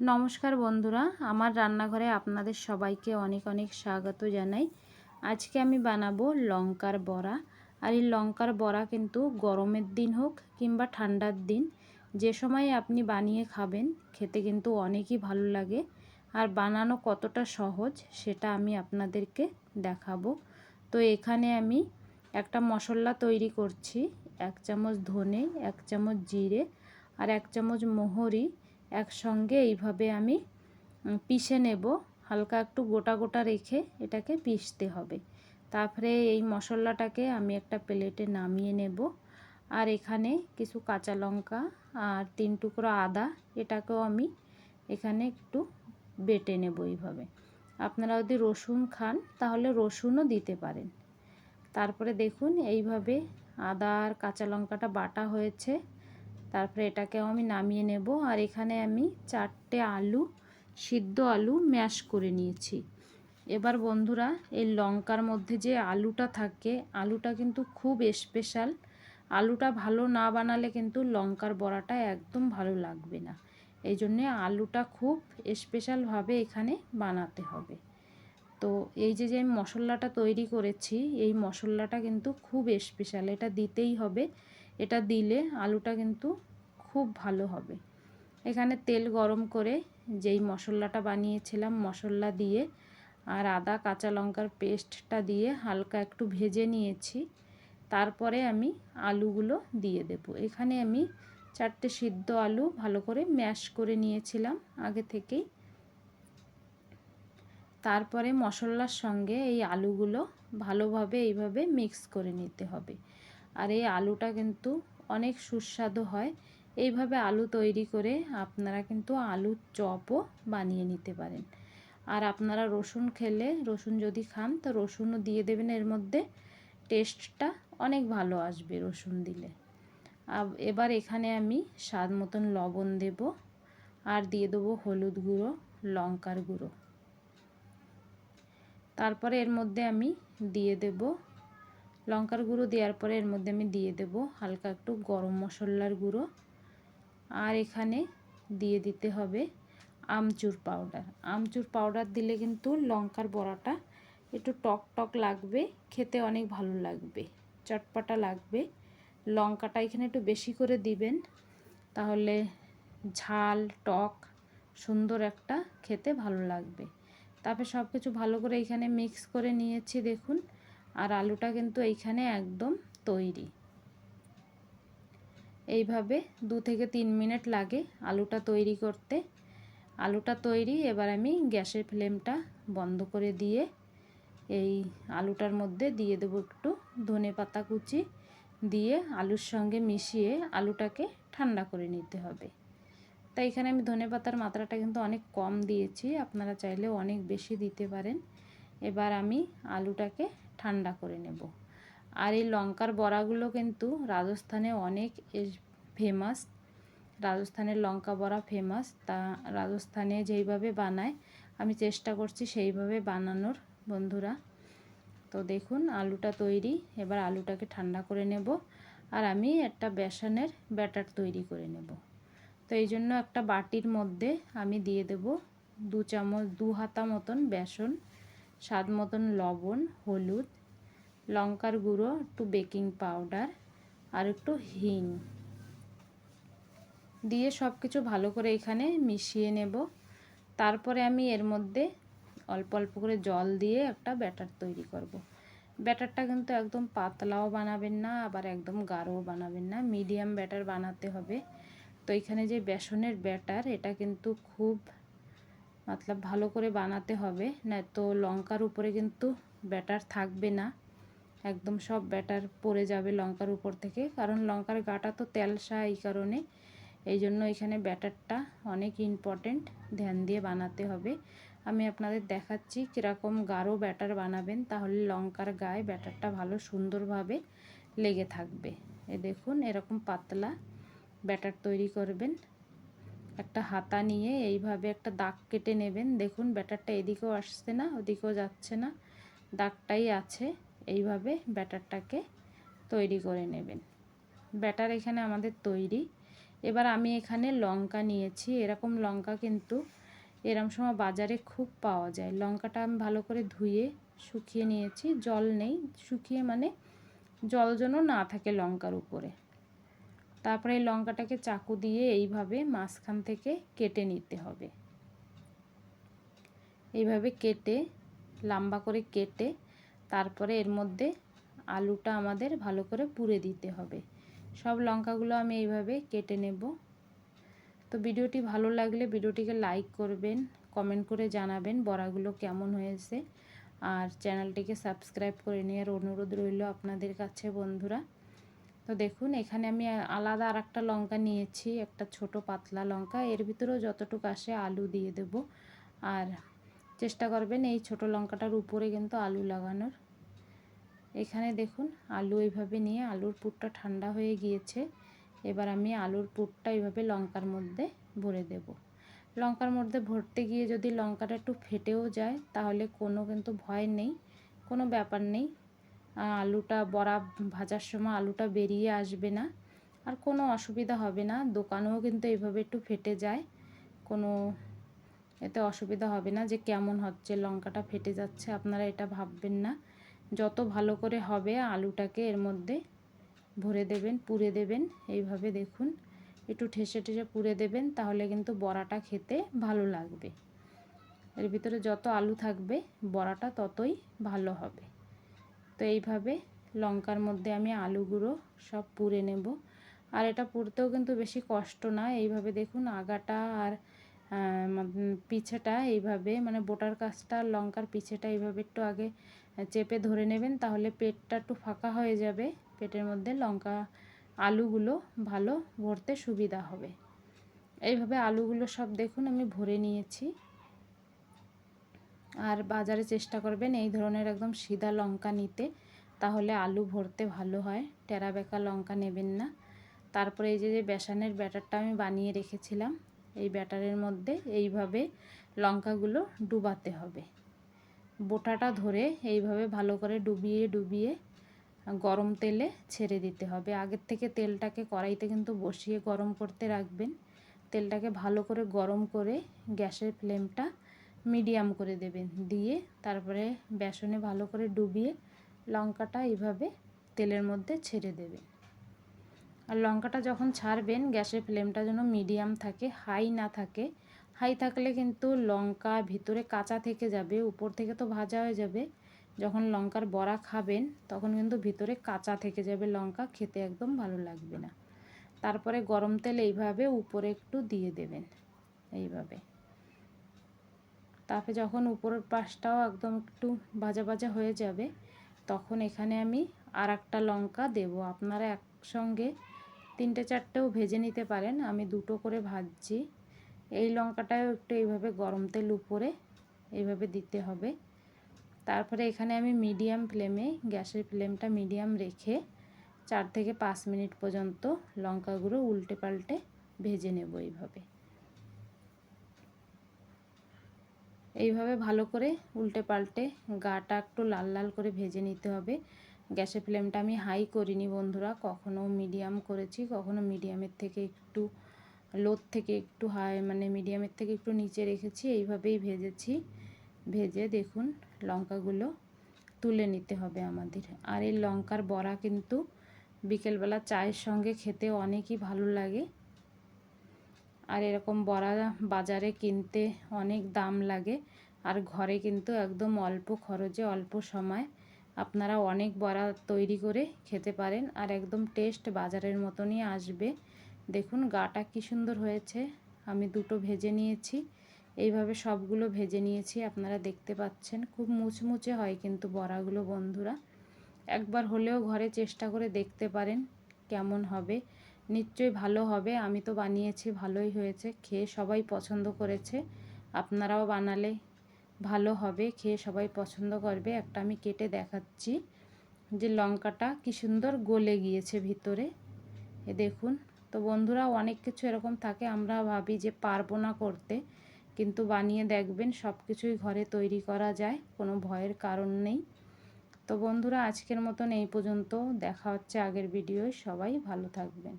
নমস্কার বন্ধুরা, আমার রান্নাঘরে আপনাদের সবাইকে অনেক অনেক স্বাগত জানাই। আজকে আমি বানাবো লঙ্কার বড়া। আর এই লঙ্কার বড়া কিন্তু গরমের দিন হোক কিংবা ঠান্ডার দিন, যে সময় আপনি বানিয়ে খাবেন খেতে কিন্তু অনেকই ভালো লাগে। আর বানানো কতটা সহজ সেটা আমি আপনাদেরকে দেখাবো। তো এখানে আমি একটা মশলা তৈরি করছি। 1 চামচ ধনে, 1 চামচ জিরে আর 1 চামচ মৌরি একসঙ্গে এইভাবে আমি পিষে নেব। হালকা একটু গোটা গোটা রেখে এটাকে পিষতে হবে। তারপরে এই মশলাটাকে আমি একটা প্লেটে নামিয়ে নেব। আর এখানে কিছু কাঁচা লঙ্কা আর 3 টুকরো আদা, এটাকেও আমি এখানে একটু বেটে নেব এইভাবে। আপনারা যদি রসুন খান তাহলে রসুনও দিতে পারেন। তারপরে দেখুন এইভাবে আদা আর কাঁচা লঙ্কাটা বাটা হয়েছে। তারপরে এটাকেও আমি নামিয়ে নেব। আর এখানে আমি 4টে আলু, সিদ্ধ আলু ম্যাশ করে নিয়েছি। এবার বন্ধুরা, এই লঙ্কার মধ্যে যে আলুটা থাকে, আলুটা কিন্তু খুব স্পেশাল। আলুটা ভালো না বানালে কিন্তু লঙ্কার বড়াটা একদম ভালো লাগবে না। এই জন্যে আলুটা খুব স্পেশালভাবে এখানে বানাতে হবে। তো এই যে আমি মশলাটা তৈরি করেছি, এই মশলাটা কিন্তু খুব স্পেশাল, এটা দিতেই হবে। এটা দিলে আলুটা কিন্তু খুব ভালো হবে। এখানে তেল গরম করে যেই মশলাটা বানিয়েছিলাম মশলা দিয়ে আর আদা কাঁচা লঙ্কার পেস্টটা দিয়ে হালকা একটু ভেজে নিয়েছি। তারপরে আমি আলুগুলো দিয়ে দেব। এখানে আমি 4টে সিদ্ধ আলু ভালো করে ম্যাশ করে নিয়েছিলাম আগে থেকেই। তারপরে মশলার সঙ্গে এই আলুগুলো ভালোভাবে এইভাবে মিক্স করে নিতে হবে। আর এই আলুটা কিন্তু অনেক সুস্বাদু হয়। এইভাবে আলু তৈরি করে আপনারা কিন্তু আলুর চপও বানিয়ে নিতে পারেন। আর আপনারা রসুন খেলে, রসুন যদি খান তো রসুনও দিয়ে দেবেন, এর মধ্যে টেস্টটা অনেক ভালো আসবে রসুন দিলে। এবার এখানে আমি স্বাদ মতন লবণ দেব আর দিয়ে দেবো হলুদ গুঁড়ো, লঙ্কার গুঁড়ো। তারপরে এর মধ্যে আমি দিয়ে দেব লঙ্কার গুঁড়ো, দেওয়ার পরে এর মধ্যে আমি দিয়ে দেব হালকা একটু গরম মশলার গুঁড়ো। আর এখানে দিয়ে দিতে হবে আমচুর পাউডার। আমচুর পাউডার দিলে কিন্তু লঙ্কার বড়াটা একটু টক টক লাগবে, খেতে অনেক ভালো লাগবে, চটপটা লাগবে। লঙ্কাটা এখানে একটু বেশি করে দিবেন, তাহলে ঝাল টক সুন্দর একটা খেতে ভালো লাগবে। তারপরে সব কিছু ভালো করে এখানে মিক্স করে নিয়েছি দেখুন। আর আলুটা কিন্তু এইখানে একদম তৈরি। এইভাবে 2 থেকে 3 মিনিট লাগে আলুটা তৈরি করতে। আলুটা তৈরি। এবার আমি গ্যাসের ফ্লেমটা বন্ধ করে দিয়ে এই আলুটার মধ্যে দিয়ে দেবো একটু ধনেপাতা কুচি, দিয়ে আলুর সঙ্গে মিশিয়ে আলুটাকে ঠান্ডা করে নিতে হবে। তাই এখানে আমি ধনেপাতার মাত্রাটা কিন্তু অনেক কম দিয়েছি, আপনারা চাইলে অনেক বেশি দিতে পারেন। এবার আমি আলুটাকে ঠান্ডা করে নেব। আর এই লঙ্কার বড়াগুলো কিন্তু রাজস্থানে অনেক ফেমাস। রাজস্থানের লঙ্কা বড়া ফেমাস। তা রাজস্থানে যেইভাবে বানায় আমি চেষ্টা করছি সেইভাবে বানানোর বন্ধুরা। তো দেখুন আলুটা তৈরি। এবার আলুটাকে ঠান্ডা করে নেব। আর আমি একটা বেসনের ব্যাটার তৈরি করে নেব। তো এই জন্য একটা বাটির মধ্যে আমি দিয়ে দেব 2 হাতা মতন বেসন, স্বাদ মতন লবণ, হলুদ, লঙ্কার গুঁড়ো, একটু বেকিং পাউডার আর একটু হিং দিয়ে সব কিছু ভালো করে এখানে মিশিয়ে নেব। তারপরে আমি এর মধ্যে অল্প অল্প করে জল দিয়ে একটা ব্যাটার তৈরি করব। ব্যাটারটা কিন্তু একদম পাতলাও বানাবেন না, আবার একদম গাঢ়ও বানাবেন না, মিডিয়াম ব্যাটার বানাতে হবে। তো এখানে যে বেসনের ব্যাটার, এটা কিন্তু খুব ভালো করে বানাতে হবে, না তো লঙ্কার উপরে কিন্তু ব্যাটার থাকবে না, একদম সব ব্যাটার পড়ে যাবে লঙ্কার উপর থেকে, কারণ লঙ্কার গাটা তো তেলসা। এই কারণে এই জন্য এখানে ব্যাটারটা অনেক ইম্পর্টেন্ট, ধ্যান দিয়ে বানাতে হবে। আমি আপনাদের দেখাচ্ছি কীরকম গাঢ় ব্যাটার বানাবেন, তাহলে লঙ্কার গায়ে ব্যাটারটা ভালো সুন্দরভাবে লেগে থাকবে। এই দেখুন এরকম পাতলা ব্যাটার তৈরি করবেন। একটা হাতা নিয়ে এইভাবে একটা দাগ কেটে নেবেন। দেখুন ব্যাটারটা এদিকেও আসছে না, ওদিকেও যাচ্ছে না, দাগটাই আছে। এইভাবে ব্যাটারটাকে তৈরি করে নেবেন। ব্যাটার এখানে আমাদের তৈরি। এবার আমি এখানে লঙ্কা নিয়েছি, এরকম লঙ্কা কিন্তু এরম সময় বাজারে খুব পাওয়া যায়। লঙ্কাটা আমি ভালো করে ধুয়ে শুকিয়ে নিয়েছি, জল নেই, শুকিয়ে মানে জল যেন না থাকে লঙ্কার উপরে। তারপরে এই লঙ্কাটাকে চাকু দিয়ে এইভাবে মাঝখান থেকে কেটে নিতে হবে। এইভাবে কেটে লম্বা করে কেটে তারপরে এর মধ্যে আলুটা আমাদের ভালো করে পুরে দিতে হবে। সব লঙ্কাগুলো আমি এইভাবে কেটে নেব। তো ভিডিওটি ভালো লাগলে ভিডিওটিকে লাইক করবেন, কমেন্ট করে জানাবেন বড়াগুলো কেমন হয়েছে, আর চ্যানেলটিকে সাবস্ক্রাইব করে নেওয়ার অনুরোধ রইল আপনাদের কাছে বন্ধুরা। তো দেখুন এখানে আমি আলাদা আর একটা লঙ্কা নিয়েছি, একটা ছোট পাতলা লঙ্কা, এর ভিতরেও যতটুকু আসে আলু দিয়ে দেব। আর চেষ্টা করবেন এই ছোট লঙ্কাটার উপরে কিন্তু আলু লাগানোর। এখানে দেখুন আলু এইভাবে নিয়ে, আলুর পুরটা ঠান্ডা হয়ে গিয়েছে। এবার আমি আলুর পুরটা এইভাবে লঙ্কার মধ্যে ভরে দেব। লঙ্কার মধ্যে ভরতে গিয়ে যদি লঙ্কাটা একটু ফেটেও যায় তাহলে কোনো কিন্তু ভয় নেই, কোনো ব্যাপার নেই। আলুটা বড়া ভাজার সময় আলুটা বেরিয়ে আসবে না, আর কোনো অসুবিধা হবে না। দোকানেও কিন্তু এইভাবে একটু ফেটে যায়, কোনো এতে অসুবিধা হবে না যে কেমন হচ্ছে লঙ্কাটা ফেটে যাচ্ছে, আপনারা এটা ভাববেন না। যত ভালো করে হবে আলুটাকে এর মধ্যে ভরে দেবেন, পুরে দেবেন। এইভাবে দেখুন একটু ঠেসে ঠেসে পুরে দেবেন, তাহলে কিন্তু বড়াটা খেতে ভালো লাগবে। এর ভিতরে যত আলু থাকবে বড়াটা ততই ভালো হবে। তো এইভাবে লঙ্কার মধ্যে আমি আলুগুলো সব পুরে নেব। আর এটা পুরতেও কিন্তু বেশি কষ্ট না। এইভাবে দেখুন আগাটা আর পিছেটা এইভাবে, মানে বোটার কাছটা লঙ্কার পিছেটা এইভাবে একটু আগে চেপে ধরে নেবেন, তাহলে পেটটা একটু ফাঁকা হয়ে যাবে, পেটের মধ্যে লঙ্কা আলুগুলো ভালো ভরতে সুবিধা হবে। এইভাবে আলুগুলো সব দেখুন আমি ভরে নিয়েছি। আর বাজারে চেষ্টা করবেন এই ধরনের একদম সিধা লঙ্কা নিতে, তাহলে আলু ভরতে ভালো হয়, টেরা বেঁকা লঙ্কা নেবেন না। তারপরে এই যে বেসনের ব্যাটারটা আমি বানিয়ে রেখেছিলাম, এই ব্যাটারের মধ্যে এইভাবে লঙ্কাগুলো ডুবাতে হবে। বোটাটা ধরে এইভাবে ভালো করে ডুবিয়ে ডুবিয়ে গরম তেলে ছেড়ে দিতে হবে। আগের থেকে তেলটাকে কড়াইতে কিন্তু বসিয়ে গরম করতে রাখবেন। তেলটাকে ভালো করে গরম করে গ্যাসের ফ্লেমটা মিডিয়াম করে দেবেন, দিয়ে তারপরে বেসনে ভালো করে ডুবিয়ে লঙ্কাটা এইভাবে তেলের মধ্যে ছেড়ে দেবেন। আর লঙ্কাটা যখন ছাড়বেন গ্যাসের ফ্লেমটা যেন মিডিয়াম থাকে, হাই না থাকে। হাই থাকলে কিন্তু লঙ্কা ভিতরে কাঁচা থেকে যাবে, উপর থেকে তো ভাজা হয়ে যাবে, যখন লঙ্কার বড়া খাবেন তখন কিন্তু ভিতরে কাঁচা থেকে যাবে লঙ্কা, খেতে একদম ভালো লাগবে না। তারপরে গরম তেল এইভাবে উপরে একটু দিয়ে দেবেন এইভাবে। তারপরে যখন উপরের পাশটাও একদম একটু ভাজা ভাজা হয়ে যাবে তখন এখানে আমি আর একটা লঙ্কা দেব। আপনারা একসঙ্গে 3-4টেও ভেজে নিতে পারেন, আমি 2টো করে ভাজছি। এই লঙ্কাটাও একটু এইভাবে গরম তেল উপরে এইভাবে দিতে হবে। তারপরে এখানে আমি মিডিয়াম ফ্লেমে, গ্যাসের ফ্লেমটা মিডিয়াম রেখে 4 থেকে 5 মিনিট পর্যন্ত লঙ্কাগুলো উল্টে পাল্টে ভেজে নেব। এইভাবে ভালো করে উল্টে পাল্টে গাটা একটু লাল লাল করে ভেজে নিতে হবে। গ্যাসের ফ্লেমটা আমি হাই করিনি বন্ধুরা, কখনো মিডিয়াম করেছি, কখনো মিডিয়ামের থেকে একটু লোর থেকে একটু হাই, মানে মিডিয়ামের থেকে একটু নিচে রেখেছি। এইভাবেই ভেজেছি। ভেজে দেখুন লঙ্কাগুলো তুলে নিতে হবে আমাদের। আর এই লঙ্কার বড়া কিন্তু বিকেলবেলা চায়ের সঙ্গে খেতে অনেকই ভালো লাগে। আর এরকম বড়া বাজারে কিনতে অনেক দাম লাগে, আর ঘরে কিন্তু একদম অল্প খরচে অল্প সময় আপনারা অনেক বড়া তৈরি করে খেতে পারেন, আর একদম টেস্ট বাজারের মতনই আসবে। দেখুন গাটা কি সুন্দর হয়েছে। আমি 2টো ভেজে নিয়েছি, এইভাবে সবগুলো ভেজে নিয়েছি, আপনারা দেখতে পাচ্ছেন খুব মুচমুচে হয় কিন্তু বড়াগুলো বন্ধুরা। একবার হলেও ঘরে চেষ্টা করে দেখতে পারেন কেমন হবে, নিশ্চয়ই ভালো হবে। আমি তো বানিয়েছি, ভালোই হয়েছে, খেয়ে সবাই পছন্দ করেছে। আপনারাও বানালে ভালো হবে, খেয়ে সবাই পছন্দ করবে। একটা আমি কেটে দেখাচ্ছি যে লঙ্কাটা কি সুন্দর গলে গিয়েছে ভিতরে, এ দেখুন। তো বন্ধুরা অনেক কিছু এরকম থাকে, আমরা ভাবি যে পারবো না করতে, কিন্তু বানিয়ে দেখবেন সব কিছুই ঘরে তৈরি করা যায়, কোনো ভয়ের কারণ নেই। তো বন্ধুরা আজকের মতন এই পর্যন্ত, দেখা হচ্ছে আগের ভিডিওয়। সবাই ভালো থাকবেন।